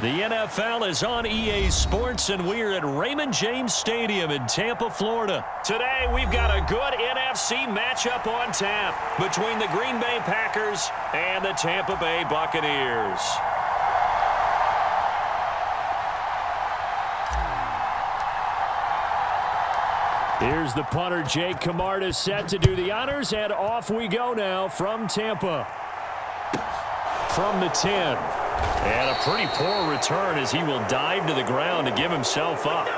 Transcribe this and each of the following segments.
The NFL is on EA Sports, and we're at Raymond James Stadium in Tampa, Florida. Today, we've got a good NFC matchup on tap between the Green Bay Packers and the Tampa Bay Buccaneers. Here's the punter, Jake Camarda, set to do the honors, and off we go now from Tampa. From the 10. And a pretty poor return as he will dive to the ground to give himself up.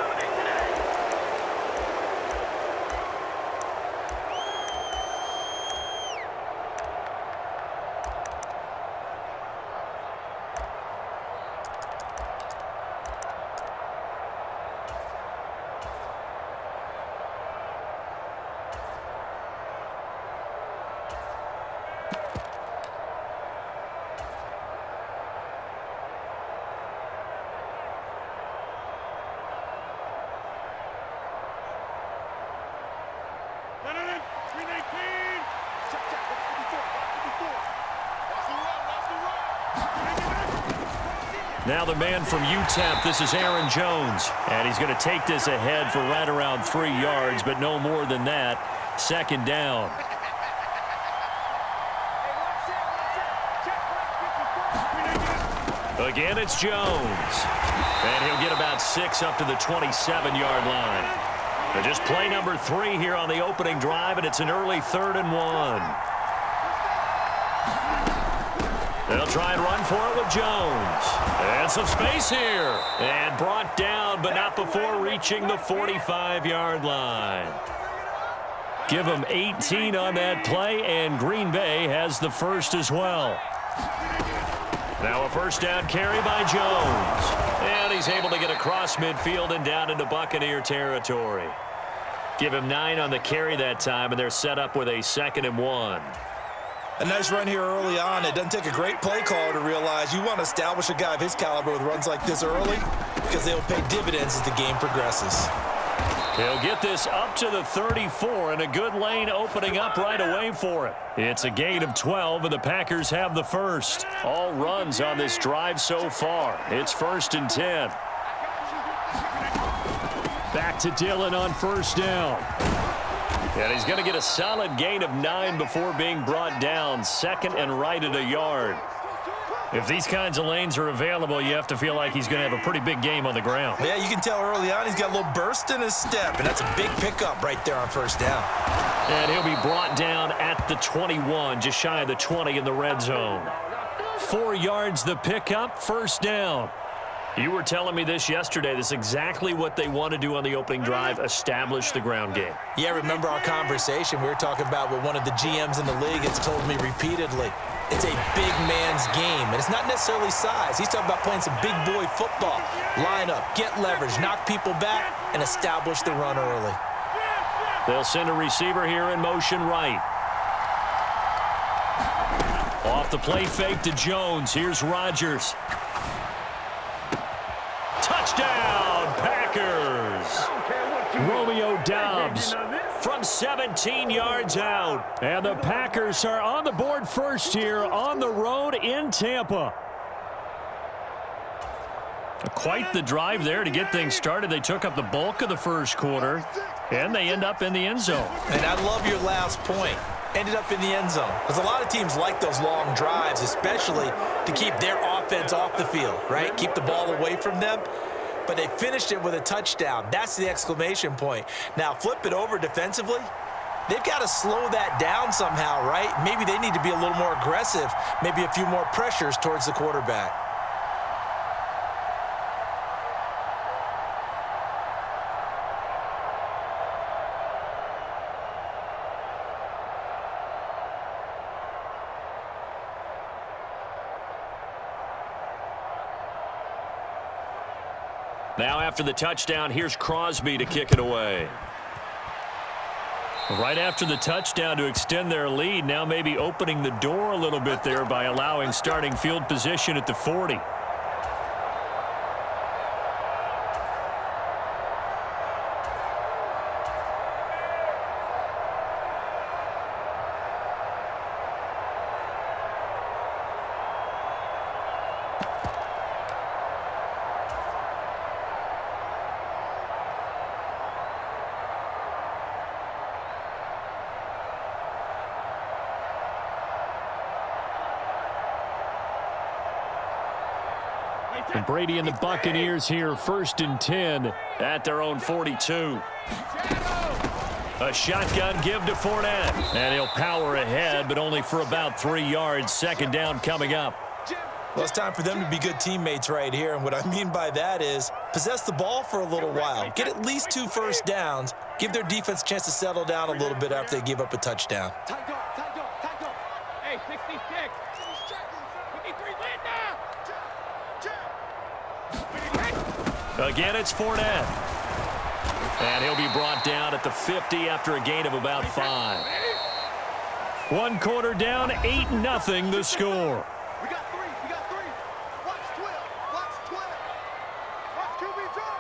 Now the man from UTEP, this is Aaron Jones. And he's going to take this ahead for right around 3 yards, but no more than that. Second down. Again, it's Jones. And he'll get about 6 up to the 27-yard line. But just play number 3 here on the opening drive, and it's an early 3rd and 1. They'll try and run for it with Jones. And some space here. And brought down, but not before reaching the 45-yard line. Give them 18 on that play, and Green Bay has the first as well. Now a first down carry by Jones. And he's able to get across midfield and down into Buccaneer territory. Give him 9 on the carry that time, and they're set up with a 2nd and 1. A nice run here early on. It doesn't take a great play caller to realize you want to establish a guy of his caliber with runs like this early because they'll pay dividends as the game progresses. He'll get this up to the 34, and a good lane opening up right away for it. It's a gain of 12, and the Packers have the first. All runs on this drive so far. It's 1st and 10. Back to Dillon on first down. And he's going to get a solid gain of 9 before being brought down. 2nd and right at a yard. If these kinds of lanes are available, you have to feel like he's going to have a pretty big game on the ground. Yeah, you can tell early on he's got a little burst in his step, and that's a big pickup right there on first down. And he'll be brought down at the 21, just shy of the 20 in the red zone. 4 yards the pickup, first down. You were telling me this yesterday. This is exactly what they want to do on the opening drive, establish the ground game. Yeah, remember our conversation? We were talking about what one of the GMs in the league has told me repeatedly. It's a big man's game, and it's not necessarily size. He's talking about playing some big boy football. Line up, get leverage, knock people back, and establish the run early. They'll send a receiver here in motion right. Off the play fake to Jones. Here's Rodgers. Touchdown, Packers! Romeo Doubs from 17 yards out. And the Packers are on the board first here on the road in Tampa. Quite the drive there to get things started. They took up the bulk of the first quarter, and they end up in the end zone. And I love your last point. Ended up in the end zone. Because a lot of teams like those long drives, especially to keep their offense off the field, right? Keep the ball away from them. But they finished it with a touchdown. That's the exclamation point. Now, flip it over defensively. They've got to slow that down somehow, right? Maybe they need to be a little more aggressive, maybe a few more pressures towards the quarterback. Now after the touchdown, here's Crosby to kick it away. Right after the touchdown to extend their lead, now maybe opening the door a little bit there by allowing starting field position at the 40. And Brady and the Buccaneers here, 1st and 10 at their own 42. A shotgun give to Fournette. And he'll power ahead, but only for about 3 yards. 2nd down coming up. Well, it's time for them to be good teammates right here. And what I mean by that is possess the ball for a little while. Get at least 2 first downs. Give their defense a chance to settle down a little bit after they give up a touchdown. Hey, 66. 53, land down. Again, it's Fournette. And he'll be brought down at the 50 after a gain of about 5. 1 quarter down, 8-0 the score. We got 3. Watch 12. Watch QB jump.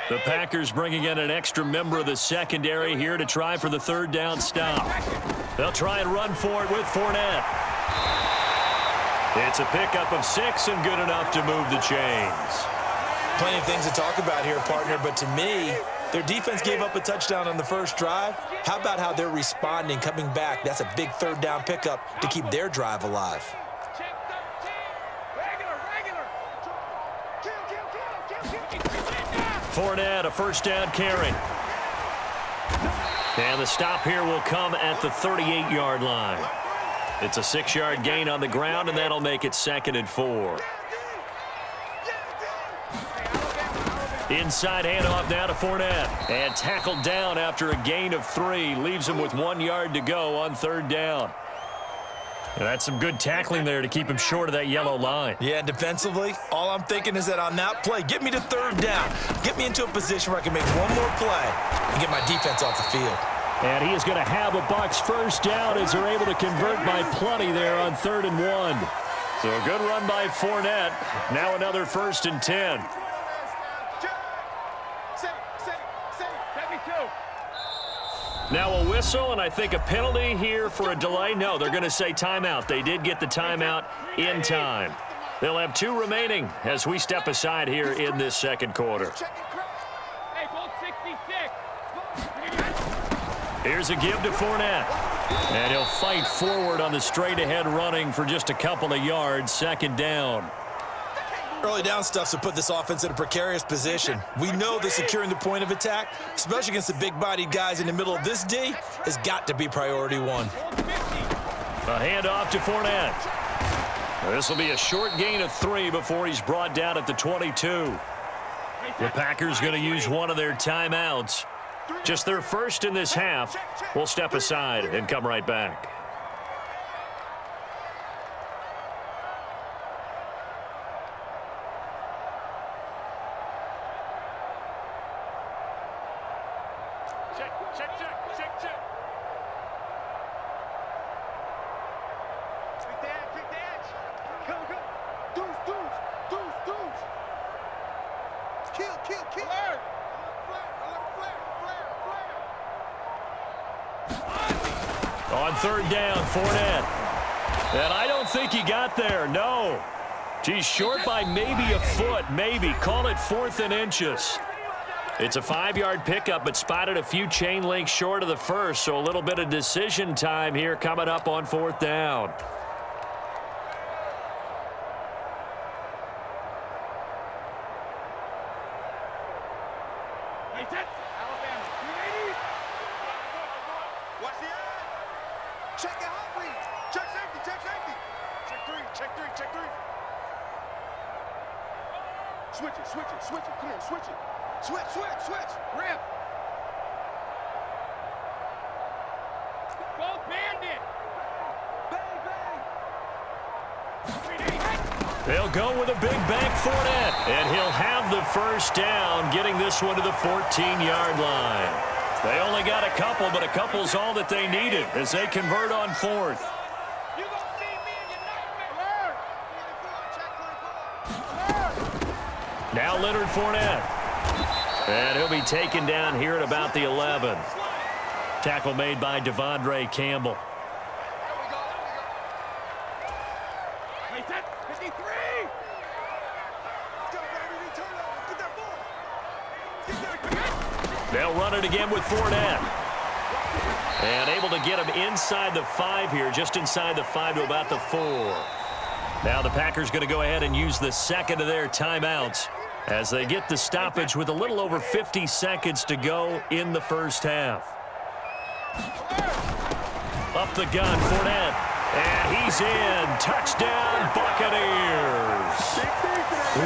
The Packers bringing in an extra member of the secondary here to try for the 3rd down stop. They'll try and run for it with Fournette. It's a pickup of 6 and good enough to move the chains. Plenty of things to talk about here, partner, but to me, their defense gave up a touchdown on the first drive. How about how they're responding, coming back? That's a big 3rd down pickup to keep their drive alive. Fournette, a 1st down carry. And the stop here will come at the 38-yard line. It's a 6-yard gain on the ground, and that'll make it 2nd and 4. Inside handoff now to Fournette. And tackled down after a gain of 3. Leaves him with 1 yard to go on 3rd down. And that's some good tackling there to keep him short of that yellow line. Yeah, and defensively, all I'm thinking is that on that play, get me to 3rd down. Get me into a position where I can make one more play and get my defense off the field. And he is going to have a Bucs 1st down as they're able to convert by plenty there on 3rd and 1. So a good run by Fournette. Now another 1st and 10. Now a whistle, and I think a penalty here for a delay. No, they're going to say timeout. They did get the timeout in time. They'll have 2 remaining as we step aside here in this 2nd quarter. Here's a give to Fournette. And he'll fight forward on the straight-ahead running for just a couple of yards. 2nd down. Early down stuff to put this offense in a precarious position. We know that securing the point of attack, especially against the big-bodied guys in the middle of this D, has got to be priority 1. A handoff to Fournette. This will be a short gain of 3 before he's brought down at the 22. The Packers going to use one of their timeouts. Just their 1st in this half. We'll step aside and come right back. On 3rd down, Fournette. And I don't think he got there, no. He's short by maybe a foot, maybe. Call it 4th and inches. It's a 5-yard pickup, but spotted a few chain links short of the 1st, so a little bit of decision time here coming up on 4th down. Switch it. Come on, switch it. Switch. Rip. Go bandit. Bang. They'll go with a big bank Fournette, and he'll have the 1st down, getting this one to the 14-yard line. They only got a couple, but a couple's all that they needed as they convert on 4th. Now Leonard Fournette. And he'll be taken down here at about the 11. Tackle made by Devondre Campbell. 53. They'll run it again with Fournette. And able to get him inside the 5 here, just inside the 5 to about the 4. Now the Packers going to go ahead and use the second of their timeouts as they get the stoppage with a little over 50 seconds to go in the first half. Up the gun, Fournette. And he's in. Touchdown, Buccaneers.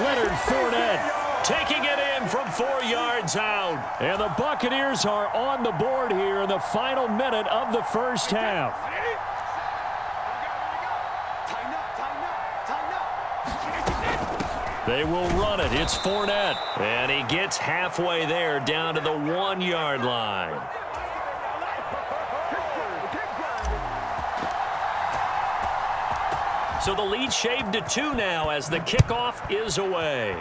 Leonard Fournette taking it in from 4 yards out. And the Buccaneers are on the board here in the final minute of the first half. They will run it. It's Fournette. And he gets halfway there down to the 1 yard line. So the lead shaved to 2 now as the kickoff is away.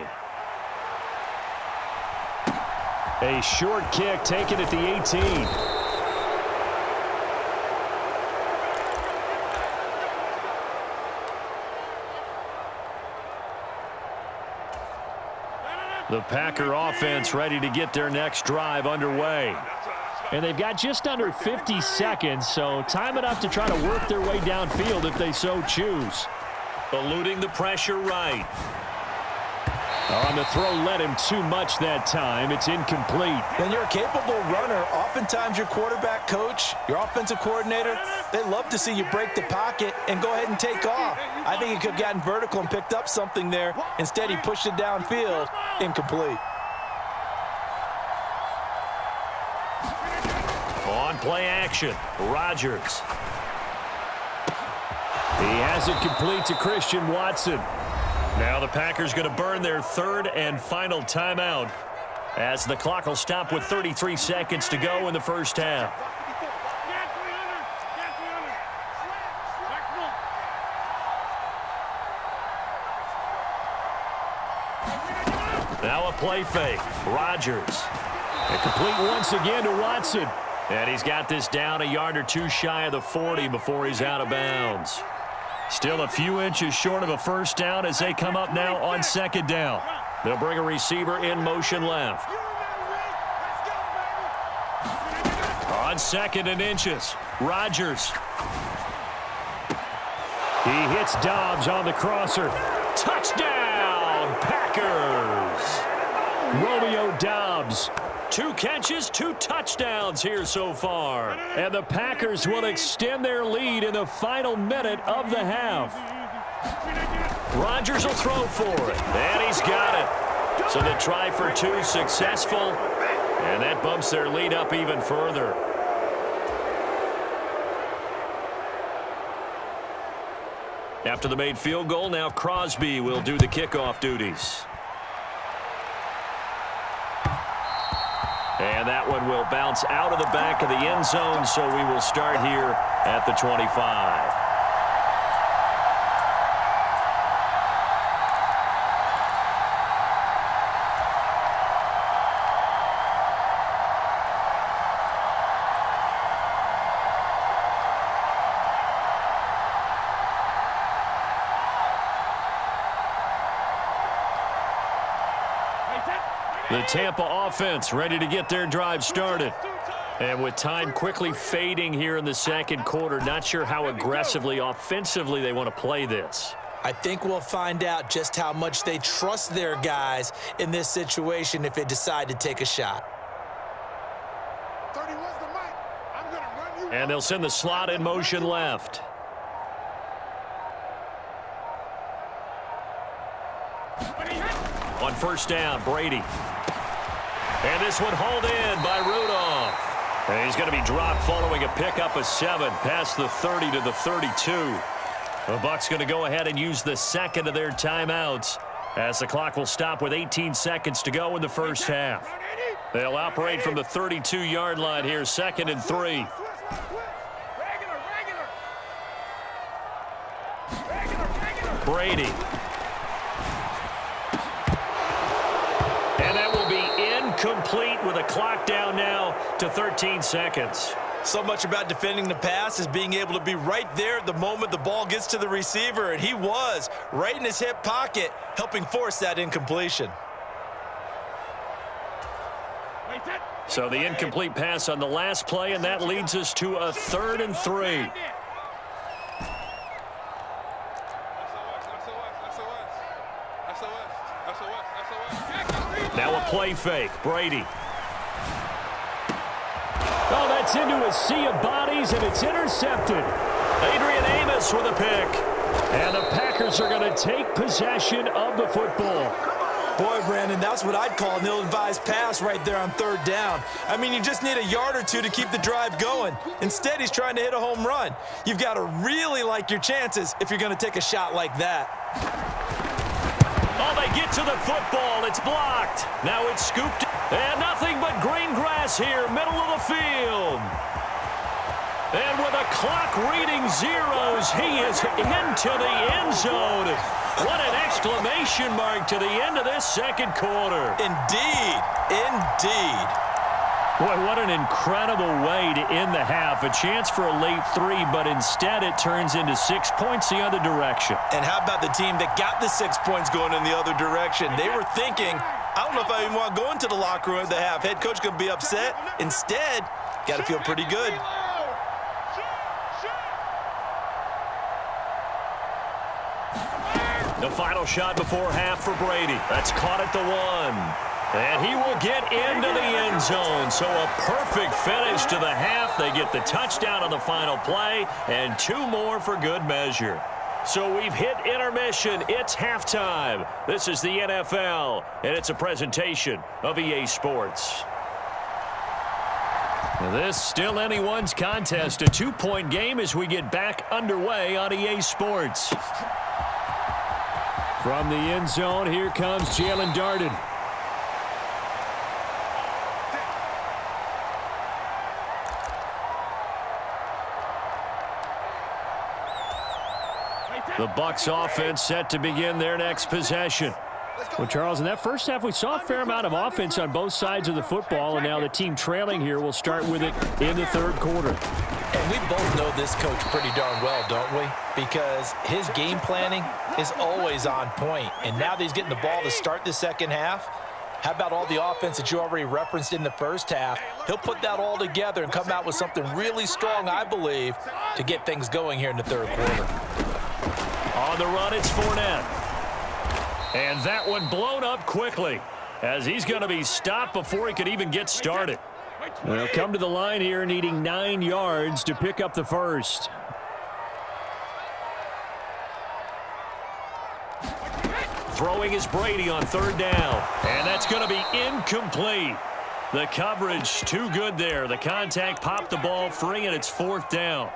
A short kick taken at the 18. The Packer offense ready to get their next drive underway. And they've got just under 50 seconds, so time enough to try to work their way downfield if they so choose. Eluding the pressure right. On the throw, led him too much that time. It's incomplete. When you're a capable runner, oftentimes your quarterback coach, your offensive coordinator, they love to see you break the pocket and go ahead and take off. I think he could have gotten vertical and picked up something there. Instead, he pushed it downfield. Incomplete. On play action, Rodgers. He has it complete to Christian Watson. Now the Packers going to burn their third and final timeout as the clock will stop with 33 seconds to go in the first half. Now a play fake. Rodgers. And complete once again to Watson. And he's got this down a yard or two shy of the 40 before he's out of bounds. Still a few inches short of a first down as they come up now on second down. They'll bring a receiver in motion left. On second and inches, Rodgers. He hits Dobbs on the crosser. Touchdown, Packers! Romeo Dobbs. 2 catches, 2 touchdowns here so far. And the Packers will extend their lead in the final minute of the half. Rodgers will throw for it. And he's got it. So the try for 2 successful. And that bumps their lead up even further. After the made field goal, now Crosby will do the kickoff duties. And that one will bounce out of the back of the end zone, so we will start here at the 25. The Tampa offense ready to get their drive started. And with time quickly fading here in the second quarter, not sure how aggressively, offensively they want to play this. I think we'll find out just how much they trust their guys in this situation if they decide to take a shot. 31's the mic. I'm going to run you. And they'll send the slot in motion left. On first down, Brady. And this one hauled in by Rudolph. And he's going to be dropped following a pickup of 7 past the 30 to the 32. The Bucs going to go ahead and use the second of their timeouts as the clock will stop with 18 seconds to go in the first half. They'll operate from the 32-yard line here, 2nd and 3. Brady. And that will be incomplete with a clock down now to 13 seconds. So much about defending the pass is being able to be right there at the moment the ball gets to the receiver, and he was right in his hip pocket, helping force that incompletion. So the incomplete pass on the last play, and that leads us to a 3rd and 3. Now a play fake. Brady. Oh, that's into a sea of bodies, and it's intercepted. Adrian Amos with a pick. And the Packers are going to take possession of the football. Boy, Brandon, that's what I'd call an ill-advised pass right there on third down. I mean, you just need a yard or two to keep the drive going. Instead, he's trying to hit a home run. You've got to really like your chances if you're going to take a shot like that. Oh, they get to the football. It's blocked. Now it's scooped. And nothing but green grass here, middle of the field. And with the clock reading zeros, he is into the end zone. What an exclamation mark to the end of this second quarter. Indeed. Indeed. Boy, what an incredible way to end the half. A chance for a late three, but instead it turns into 6 points the other direction. And how about the team that got the 6 points going in the other direction? They were thinking, I don't know if I even want to go into the locker room at the half. Head coach going to be upset. Instead, got to feel pretty good. The final shot before half for Brady. That's caught at the 1. And he will get into the end zone. So a perfect finish to the half. They get the touchdown on the final play, and 2 more for good measure. So we've hit intermission. It's halftime. This is the NFL, and it's a presentation of EA Sports. This still anyone's contest. A 2-point game as we get back underway on EA Sports. From the end zone, here comes Jalen Darden. The Bucs offense set to begin their next possession. Well, Charles, in that first half, we saw a fair amount of offense on both sides of the football, and now the team trailing here will start with it in the third quarter. And we both know this coach pretty darn well, don't we? Because his game planning is always on point. And now that he's getting the ball to start the second half, how about all the offense that you already referenced in the first half? He'll put that all together and come out with something really strong, I believe, to get things going here in the third quarter. On the run, it's Fournette. And that one blown up quickly as he's going to be stopped before he could even get started. They'll come to the line here needing 9 yards to pick up the first. Throwing is Brady on third down. And that's going to be incomplete. The coverage too good there. The contact popped the ball free, and it's fourth down.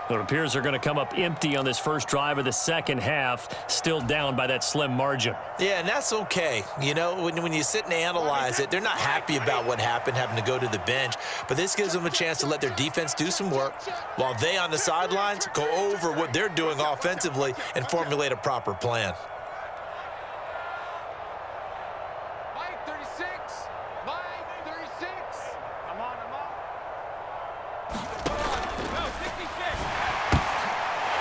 It appears they're going to come up empty on this first drive of the second half, still down by that slim margin. Yeah, and that's okay. You know, when you sit and analyze it, they're not happy about what happened, having to go to the bench. But this gives them a chance to let their defense do some work while they on the sidelines go over what they're doing offensively and formulate a proper plan. Mike 36. Mike 36. I'm on. No, 66.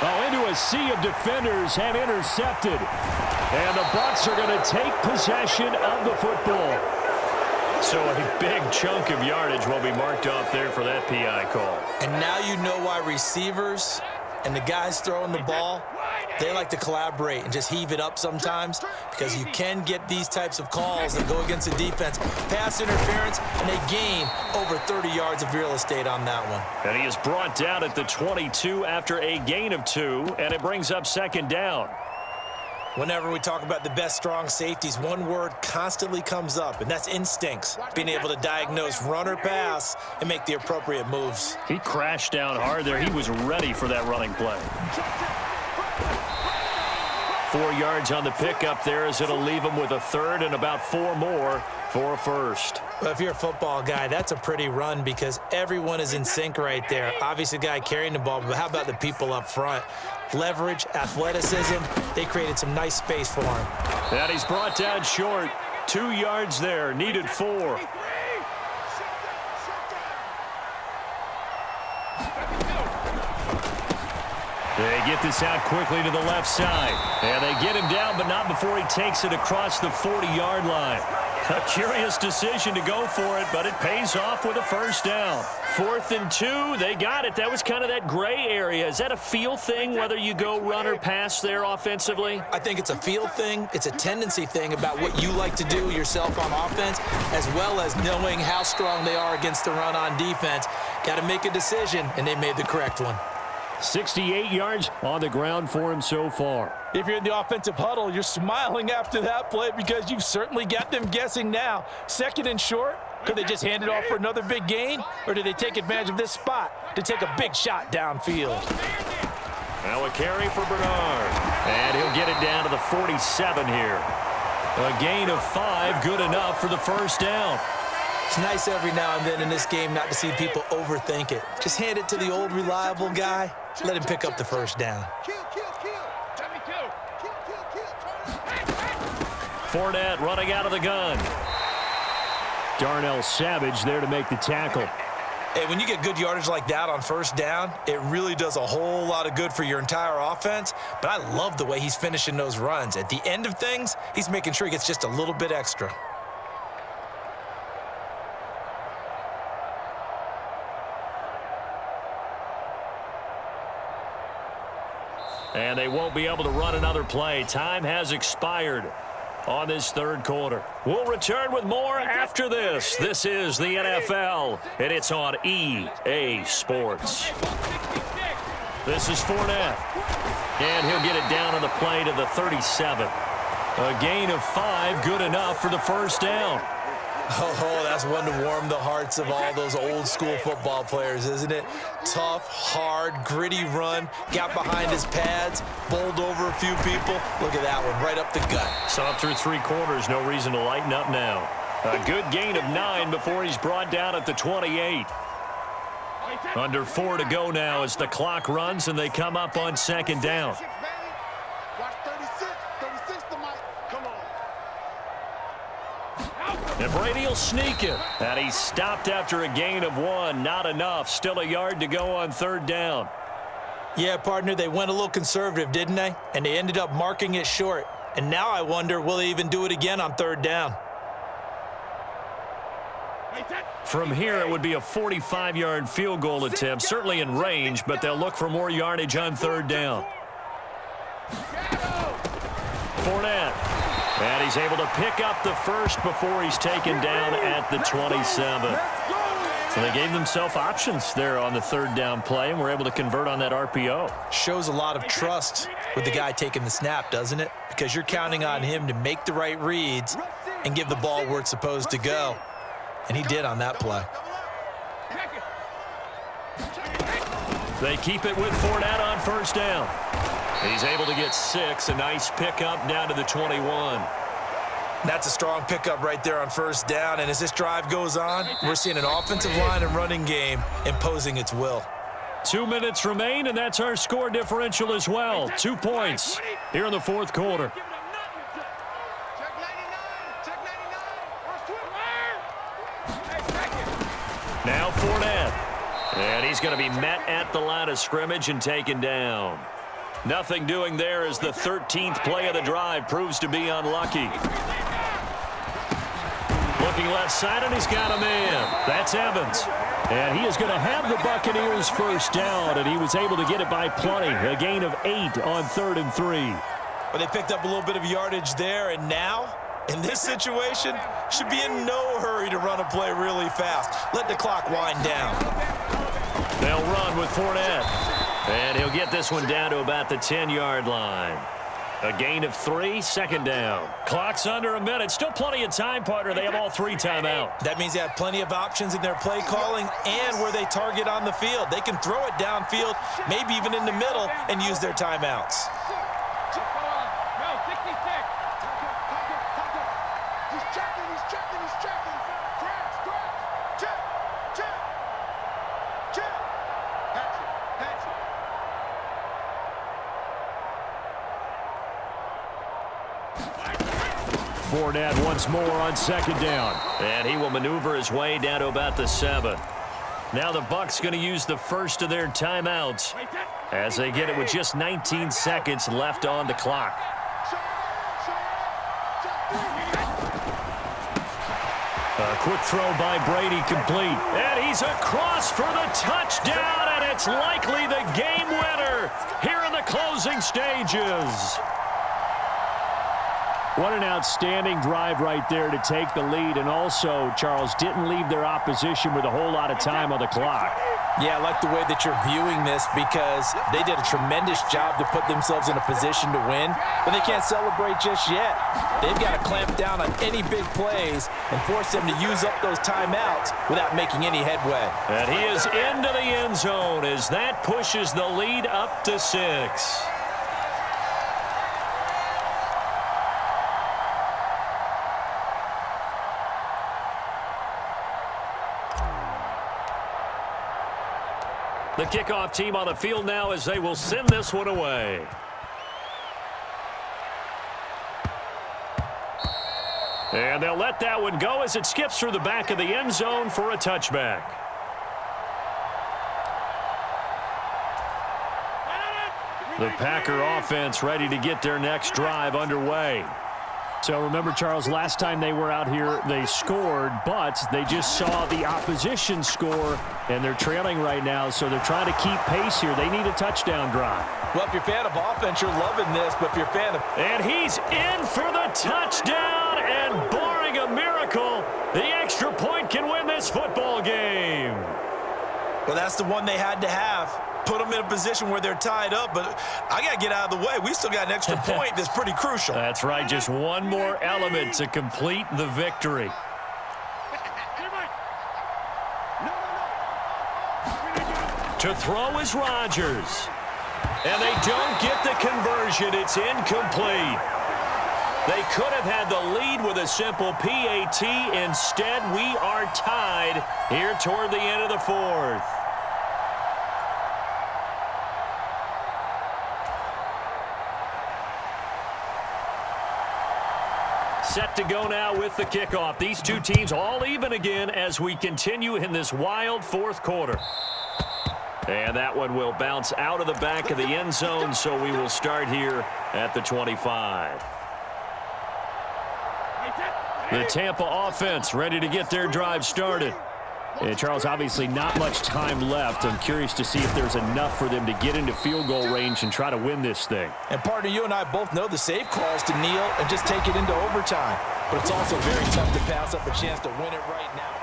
Oh, into a sea of defenders and intercepted. And the Bucs are going to take possession of the football. So a big chunk of yardage will be marked off there for that PI call. And now you know why receivers and the guys throwing the ball, they like to collaborate and just heave it up sometimes, because you can get these types of calls that go against the defense. Pass interference, and they gain over 30 yards of real estate on that one. And he is brought down at the 22 after a gain of 2, and it brings up second down. Whenever we talk about the best strong safeties, one word constantly comes up, and that's instincts. Being able to diagnose run or pass and make the appropriate moves. He crashed down hard there. He was ready for that running play. 4 yards on the pickup there as it'll leave him with a third and about 4 more for a first. Well, if you're a football guy, that's a pretty run because everyone is in sync right there. Obviously, the guy carrying the ball, but how about the people up front? Leverage, athleticism, they created some nice space for him. And he's brought down short. 2 yards there, needed 4. They get this out quickly to the left side. And they get him down, but not before he takes it across the 40-yard line. A curious decision to go for it, but it pays off with a first down. 4th and 2, they got it. That was kind of that gray area. Is that a feel thing, whether you go run or pass there offensively? I think it's a feel thing. It's a tendency thing about what you like to do yourself on offense, as well as knowing how strong they are against the run on defense. Got to make a decision, and they made the correct one. 68 yards on the ground for him so far. If you're in the offensive huddle, you're smiling after that play because you've certainly got them guessing now. 2nd and short, could they just hand it off for another big gain? Or did they take advantage of this spot to take a big shot downfield? Now a carry for Bernard. And he'll get it down to the 47 here. A gain of 5, good enough for the first down. It's nice every now and then in this game not to see people overthink it. Just hand it to the old reliable guy. Let him pick up the first down. Fournette running out of the gun. Darnell Savage there to make the tackle. Hey, when you get good yardage like that on first down, it really does a whole lot of good for your entire offense. But I love the way he's finishing those runs. At the end of things, he's making sure he gets just a little bit extra. And they won't be able to run another play. Time has expired on this third quarter. We'll return with more after this. This is the NFL, and it's on EA Sports. This is Fournette. And he'll get it down on the play to the 37. A gain of 5, good enough for the first down. Oh, that's one to warm the hearts of all those old school football players, isn't it? Tough, hard, gritty run, got behind his pads, bowled over a few people. Look at that one, right up the gut. Saw through 3 quarters, no reason to lighten up now. A good gain of 9 before he's brought down at the 28. Under 4 to go now as the clock runs and they come up on 2nd down. Watch 36 to Mike. Come on. And Brady will sneak it. And he's stopped after a gain of 1. Not enough. Still a yard to go on 3rd down. Yeah, partner, they went a little conservative, didn't they? And they ended up marking it short. And now I wonder, will they even do it again on 3rd down? From here, it would be a 45-yard field goal attempt, certainly in range, but they'll look for more yardage on 3rd down. Fournette. And he's able to pick up the first before he's taken down at the 27. So they gave themselves options there on the 3rd down play and were able to convert on that RPO. Shows a lot of trust with the guy taking the snap, doesn't it? Because you're counting on him to make the right reads and give the ball where it's supposed to go. And he did on that play. They keep it with Fournette on 1st down. He's able to get 6. A nice pickup down to the 21. That's a strong pickup right there on 1st down. And as this drive goes on, we're seeing an offensive line and running game imposing its will. 2 minutes remain, and that's our score differential as well. 2 points here in the 4th quarter. Now Fournette. And he's going to be met at the line of scrimmage and taken down. Nothing doing there as the 13th play of the drive proves to be unlucky. Looking left side, and he's got a man. That's Evans. And he is going to have the Buccaneers first down, and he was able to get it by plenty. A gain of 8 on 3rd and 3. Well, they picked up a little bit of yardage there, and now, in this situation, should be in no hurry to run a play really fast. Let the clock wind down. They'll run with Fournette. And he'll get this one down to about the 10-yard line. A gain of 3, 2nd down. Clock's under a minute. Still plenty of time, partner. They have all 3 timeouts. That means they have plenty of options in their play calling and where they target on the field. They can throw it downfield, maybe even in the middle, and use their timeouts. Fournette once more on 2nd down. And he will maneuver his way down to about the 7. Now the Bucs going to use the first of their timeouts as they get it with just 19 seconds left on the clock. A quick throw by Brady, complete. And he's across for the touchdown, and it's likely the game winner here in the closing stages. What an outstanding drive right there to take the lead. And also, Charles, didn't leave their opposition with a whole lot of time on the clock. Yeah, I like the way that you're viewing this because they did a tremendous job to put themselves in a position to win, but they can't celebrate just yet. They've got to clamp down on any big plays and force them to use up those timeouts without making any headway. And he is into the end zone as that pushes the lead up to 6. The kickoff team on the field now as they will send this one away. And they'll let that one go as it skips through the back of the end zone for a touchback. The Packer offense ready to get their next drive underway. So remember, Charles, last time they were out here, they scored, but they just saw the opposition score, and they're trailing right now, so they're trying to keep pace here. They need a touchdown drive. Well, if you're a fan of offense, you're loving this, but if you're a fan of... And he's in for the touchdown, and barring a miracle, the extra point can win this football game. Well, that's the one they had to have. Put them in a position where they're tied up, but I got to get out of the way. We still got an extra point that's pretty crucial. That's right, just one more element to complete the victory. To throw is Rodgers. And they don't get the conversion. It's incomplete. They could have had the lead with a simple PAT. Instead, we are tied here toward the end of the 4th. Set to go now with the kickoff. These two teams all even again as we continue in this wild 4th quarter. And that one will bounce out of the back of the end zone, so we will start here at the 25. The Tampa offense ready to get their drive started. And Charles, obviously not much time left. I'm curious to see if there's enough for them to get into field goal range and try to win this thing. And partner, you and I both know the safe call is to kneel and just take it into overtime. But it's also very tough to pass up a chance to win it right now.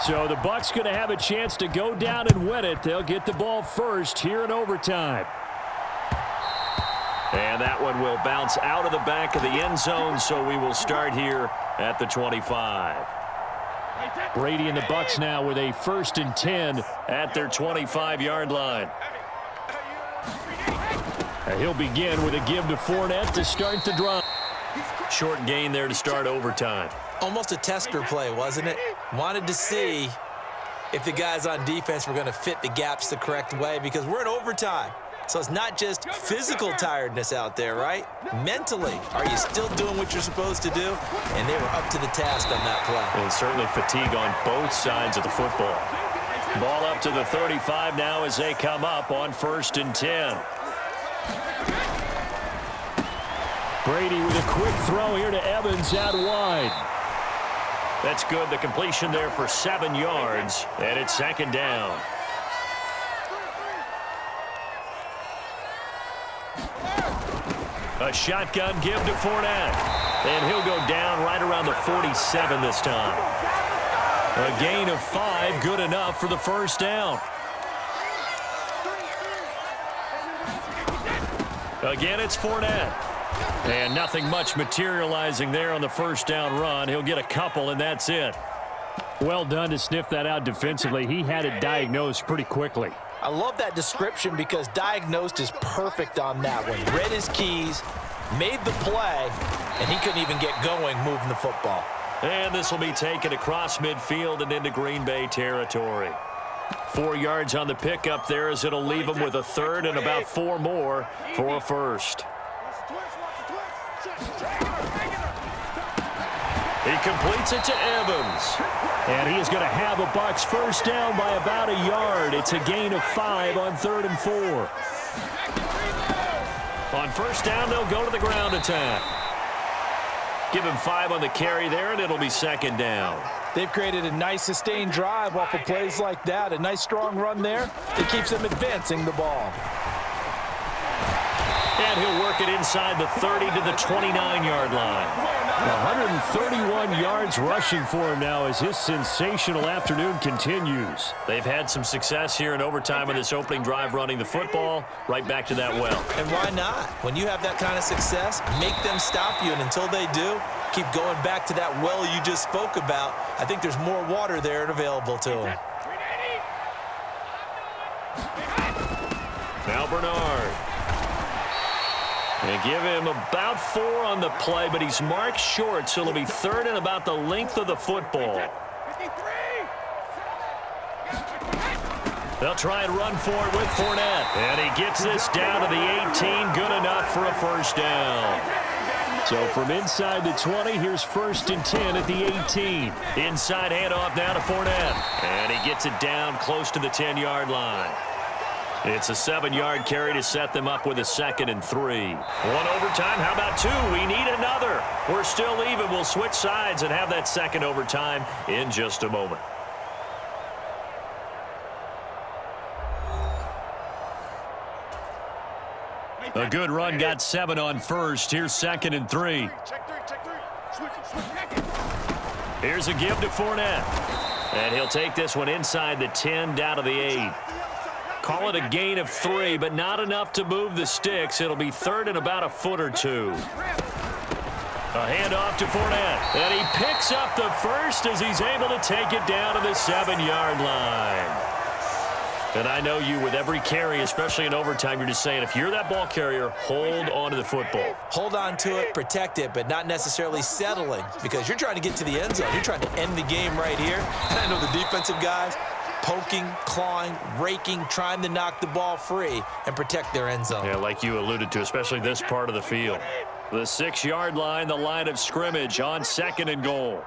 So the Bucs going to have a chance to go down and win it. They'll get the ball first here in overtime. And that one will bounce out of the back of the end zone, so we will start here at the 25. Brady and the Bucs now with a 1st and 10 at their 25-yard line. And he'll begin with a give to Fournette to start the drive. Short gain there to start overtime. Almost a tester play, wasn't it? Wanted to see if the guys on defense were going to fit the gaps the correct way because we're in overtime. So it's not just physical tiredness out there, right? Mentally, are you still doing what you're supposed to do? And they were up to the task on that play. And certainly fatigue on both sides of the football. Ball up to the 35 now as they come up on 1st and 10. Brady with a quick throw here to Evans out wide. That's good. The completion there for 7 yards, and it's 2nd down. A shotgun give to Fournette, and he'll go down right around the 47 this time. A gain of 5, good enough for the 1st down. Again, it's Fournette. And nothing much materializing there on the 1st down run. He'll get a couple, and that's it. Well done to sniff that out defensively. He had it diagnosed pretty quickly. I love that description because diagnosed is perfect on that one. Read his keys, made the play, and he couldn't even get going moving the football. And this will be taken across midfield and into Green Bay territory. 4 yards on the pickup there as it'll leave him with a 3rd and about 4 more for a 1st. He completes it to Evans. And he is going to have a Bucs first down by about a yard. It's a gain of 5 on 3rd and 4. On first down, they'll go to the ground attack. Give him 5 on the carry there, and it'll be 2nd down. They've created a nice sustained drive off of plays like that. A nice strong run there. It keeps them advancing the ball. And he'll work it inside the 30 to the 29-yard line. 131 yards rushing for him now as his sensational afternoon continues. They've had some success here in overtime on this opening drive running the football. Right back to that well. And why not? When you have that kind of success, make them stop you. And until they do, keep going back to that well you just spoke about. I think there's more water there and available to them. Now Bernard. They give him about 4 on the play, but he's marked short, so it'll be 3rd and about the length of the football. They'll try and run for it with Fournette. And he gets this down to the 18, good enough for a first down. So from inside the 20, here's 1st and 10 at the 18. Inside handoff now to Fournette. And he gets it down close to the 10-yard line. It's a 7-yard carry to set them up with a 2nd and 3. 1 overtime. How about 2? We need another. We're still even. We'll switch sides and have that 2nd overtime in just a moment. A good run got 7 on first. Here's 2nd and 3. Check 3. Switch. Here's a give to Fournette. And he'll take this one inside the 10 down to the 8. Call it a gain of 3, but not enough to move the sticks. It'll be 3rd and about a foot or 2. A handoff to Fournette. And he picks up the first as he's able to take it down to the 7-yard line. And I know you, with every carry, especially in overtime, you're just saying, if you're that ball carrier, hold on to the football. Hold on to it, protect it, but not necessarily settling, because you're trying to get to the end zone. You're trying to end the game right here. And I know the defensive guys, poking, clawing, raking, trying to knock the ball free and protect their end zone. Yeah, like you alluded to, especially this part of the field. The 6-yard line, the line of scrimmage on 2nd and goal.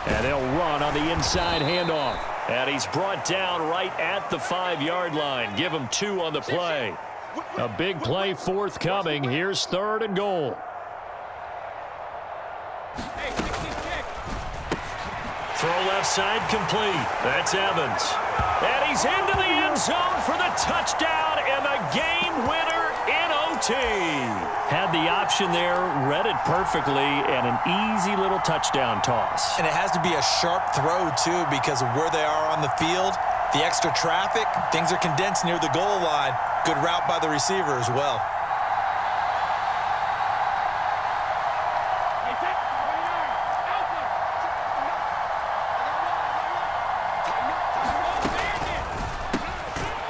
And they'll run on the inside handoff. And he's brought down right at the 5-yard line. Give him 2 on the play. A big play forthcoming. Here's 3rd and goal. Throw left side complete. That's Evans. And he's into the end zone for the touchdown and the game winner in OT. Had the option there, read it perfectly, and an easy little touchdown toss. And it has to be a sharp throw, too, because of where they are on the field. The extra traffic, things are condensed near the goal line. Good route by the receiver as well.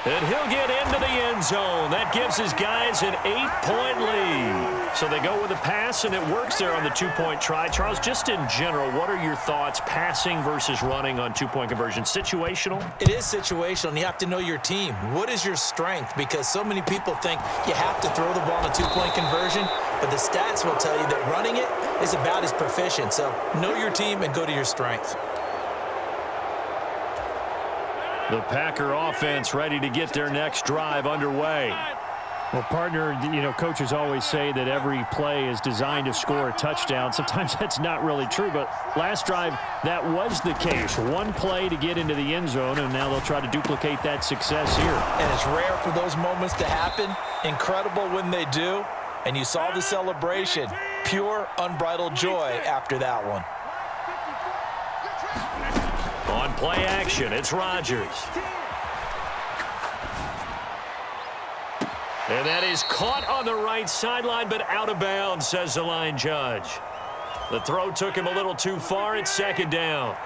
And he'll get into the end zone. That gives his guys an 8-point lead. So they go with a pass, and it works there on the 2-point try. Charles, just in general, what are your thoughts passing versus running on 2-point conversion? Situational? It is situational, and you have to know your team. What is your strength? Because so many people think you have to throw the ball in a 2-point conversion, but the stats will tell you that running it is about as proficient. So know your team and go to your strength. The Packer offense ready to get their next drive underway. Well, partner, you know, coaches always say that every play is designed to score a touchdown. Sometimes that's not really true, but last drive, that was the case. One play to get into the end zone, and now they'll try to duplicate that success here. And it's rare for those moments to happen. Incredible when they do. And you saw the celebration. Pure, unbridled joy after that one. On play action, it's Rodgers. And that is caught on the right sideline, but out of bounds, says the line judge. The throw took him a little too far. It's 2nd down.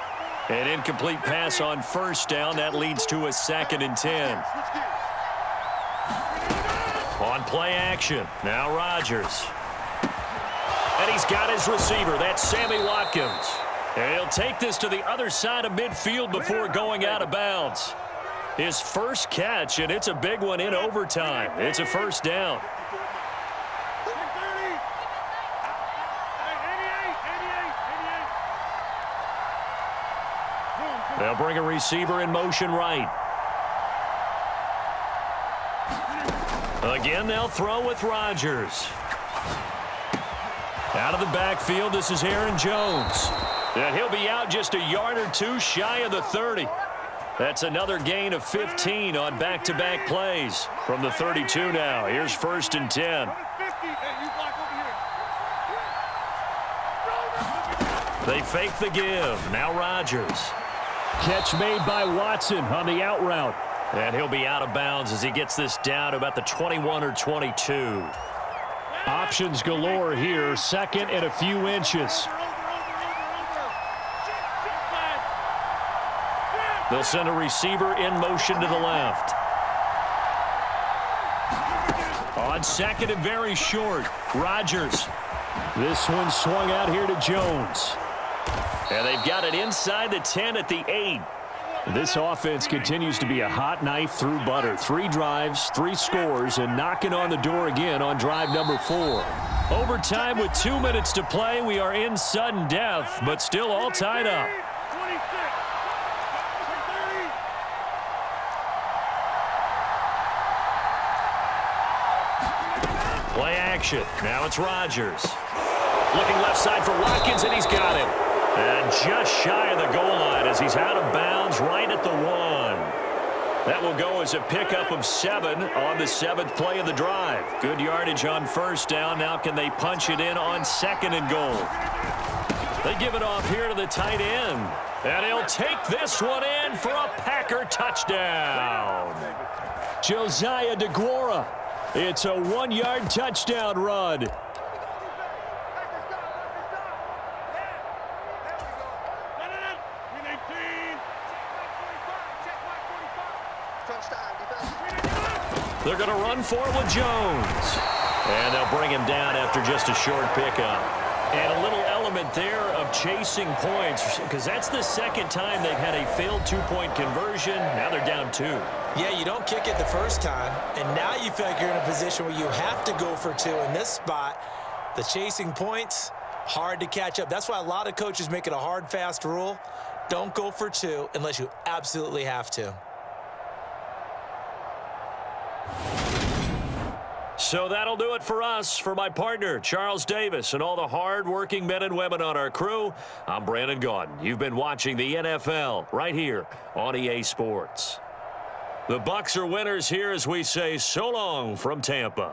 An incomplete pass on 1st down. That leads to a 2nd and 10. On play action, now Rodgers. And he's got his receiver. That's Sammy Watkins. And he'll take this to the other side of midfield before going out of bounds. His first catch, and it's a big one in overtime. It's a first down. They'll bring a receiver in motion right. Again, they'll throw with Rodgers. Out of the backfield, this is Aaron Jones. And he'll be out just a yard or two shy of the 30. That's another gain of 15 on back-to-back plays. From the 32 now, here's 1st and 10. They fake the give. Now Rodgers. Catch made by Watson on the out route. And he'll be out of bounds as he gets this down to about the 21 or 22. Options galore here. 2nd and a few inches. They'll send a receiver in motion to the left. On 2nd and very short, Rodgers. This one swung out here to Jones. And they've got it inside the 10 at the 8. This offense continues to be a hot knife through butter. 3 drives, 3 scores, and knocking on the door again on drive number 4. Overtime with 2 minutes to play. We are in sudden death, but still all tied up. Play action. Now it's Rodgers. Looking left side for Watkins, and he's got him. And just shy of the goal line as he's out of bounds right at the 1. That will go as a pickup of 7 on the 7th play of the drive. Good yardage on 1st down. Now can they punch it in on 2nd and goal? They give it off here to the tight end. And he'll take this one in for a Packer touchdown. Josiah DeGuara. It's a 1-yard touchdown run. They're going to run for it with Jones. And they'll bring him down after just a short pickup. And a little element there of chasing points, because that's the 2nd time they've had a failed 2-point conversion. Now they're down 2. Yeah, you don't kick it the first time, and now you feel like you're in a position where you have to go for 2 in this spot. The chasing points, hard to catch up. That's why a lot of coaches make it a hard, fast rule. Don't go for 2 unless you absolutely have to. So that'll do it for us. For my partner, Charles Davis, and all the hard-working men and women on our crew, I'm Brandon Gaudin. You've been watching the NFL right here on EA Sports. The Bucs are winners here as we say so long from Tampa.